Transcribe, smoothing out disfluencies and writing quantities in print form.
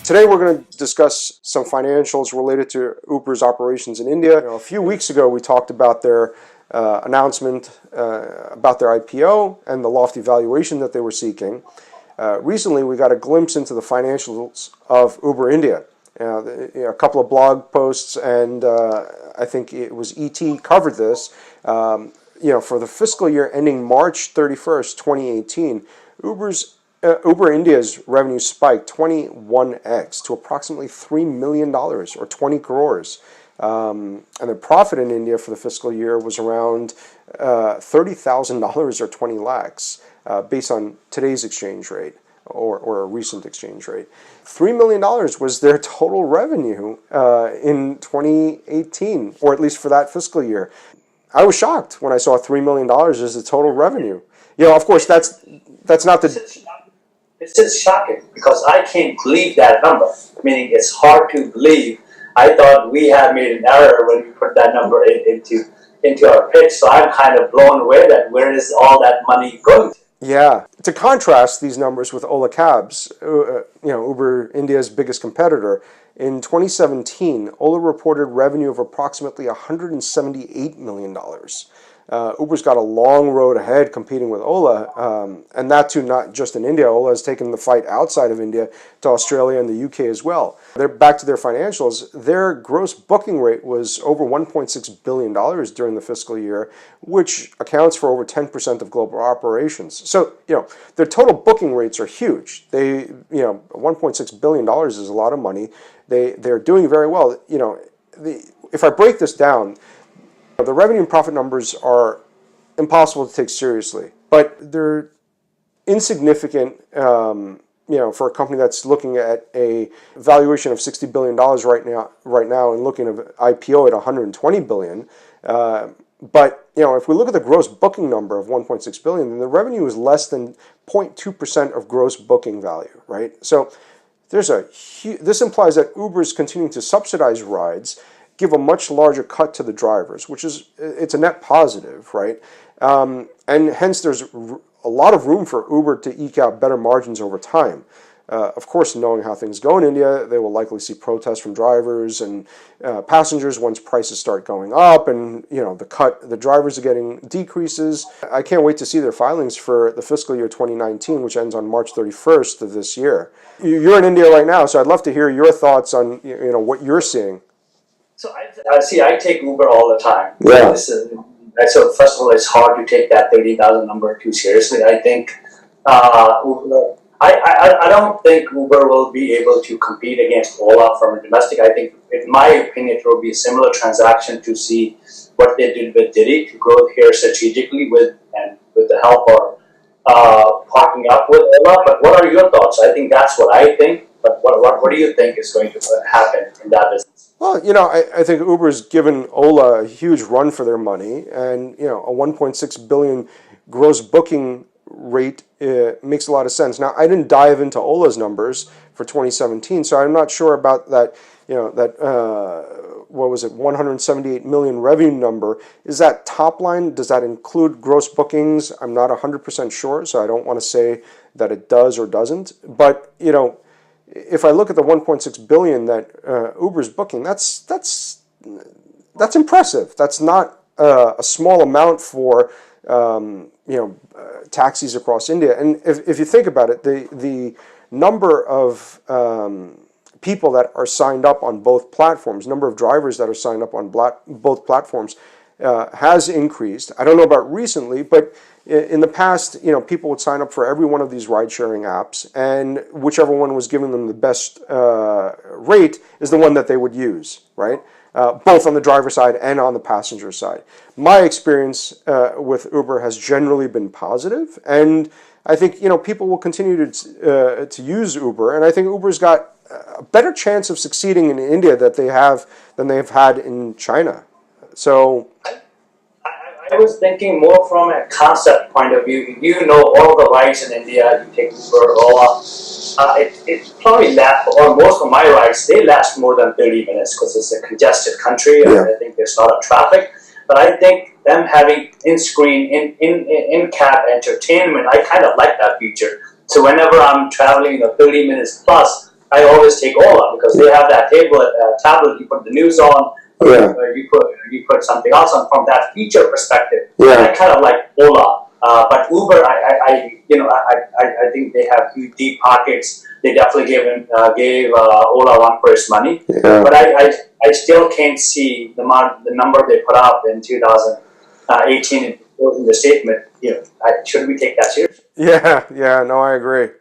Today we're going to discuss some financials related to Uber's operations in India. A few weeks ago we talked about their announcement about their IPO and the lofty valuation that they were seeking. Recently we got a glimpse into the financials of Uber India. A couple of blog posts and I think it was ET covered this. For the fiscal year ending March 31st, 2018, Uber India's revenue spiked 21x to approximately $3 million or 20 crores. And the profit in India for the fiscal year was around $30,000 or 20 lakhs based on today's exchange rate or a recent exchange rate. $3 million was their total revenue in 2018, or at least for that fiscal year. I was shocked when I saw $3 million as the total revenue. Of course, that's not the... It's just shocking because I can't believe that number. Meaning it's hard to believe. I thought we had made an error when we put that number into our pitch. So I'm kind of blown away that where is all that money going to? Yeah. To contrast these numbers with Ola Cabs, Uber India's biggest competitor, in 2017, Ola reported revenue of approximately $178 million. Uber's got a long road ahead competing with Ola, and that too not just in India. Ola has taken the fight outside of India to Australia and the UK as well. They're back to their financials. Their gross booking rate was over $1.6 billion during the fiscal year, which accounts for over 10% of global operations. So, their total booking rates are huge. $1.6 billion is a lot of money. They're doing very well. If I break this down, the revenue and profit numbers are impossible to take seriously, but they're insignificant, for a company that's looking at a valuation of $60 billion right now, and looking at IPO at $120 billion. But if we look at the gross booking number of $1.6 billion, then the revenue is less than 0.2% of gross booking value, right? So this implies that Uber is continuing to subsidize rides, give a much larger cut to the drivers, it's a net positive, right? And hence there's a lot of room for Uber to eke out better margins over time. Of course, knowing how things go in India, they will likely see protests from drivers and passengers once prices start going up, and the drivers are getting decreases. I can't wait to see their filings for the fiscal year 2019, which ends on March 31st of this year. You're in India right now, so I'd love to hear your thoughts on what you're seeing. So I take Uber all the time. Yeah. So first of all, it's hard to take that 30,000 number too seriously. I think Uber, I don't think Uber will be able to compete against Ola from domestic. I think, in my opinion, it will be a similar transaction to see what they did with Didi to grow here strategically with the help of partnering up with Ola. But what are your thoughts? I think that's what I think. But what do you think is going to happen in that business? Well, I think Uber's given Ola a huge run for their money, and a 1.6 billion gross booking rate makes a lot of sense. Now, I didn't dive into Ola's numbers for 2017, so I'm not sure about that. What was it? 178 million revenue number. Is that top line? Does that include gross bookings? I'm not 100% sure, so I don't want to say that it does or doesn't. But if I look at the 1.6 billion that Uber's booking, that's impressive. That's not a small amount for taxis across India. And if you think about it, the number of people that are signed up on both platforms, number of drivers that are signed up on both platforms has increased. I don't know about recently, but in the past, people would sign up for every one of these ride-sharing apps, and whichever one was giving them the best rate is the one that they would use, right? Both on the driver side and on the passenger side. My experience with Uber has generally been positive, and I think people will continue to use Uber, and I think Uber's got a better chance of succeeding in India than they've had in China. So I was thinking more from a concept point of view. All the rides in India, you take Uber, Ola. It probably lasts, or most of my rides, they last more than 30 minutes because it's a congested country, and I think there's a lot of traffic. But I think them having in-screen, in-cab entertainment, I kind of like that feature. So whenever I'm traveling 30 minutes plus, I always take Ola because they have that tablet. You put the news on. Yeah. You put something else on from that feature perspective. Yeah. I kind of like Ola, but Uber, I think they have huge deep pockets. They definitely gave Ola one for its money. Yeah. But I still can't see the number they put up in 2018 in the statement. Should we take that seriously? Yeah. Yeah. No, I agree.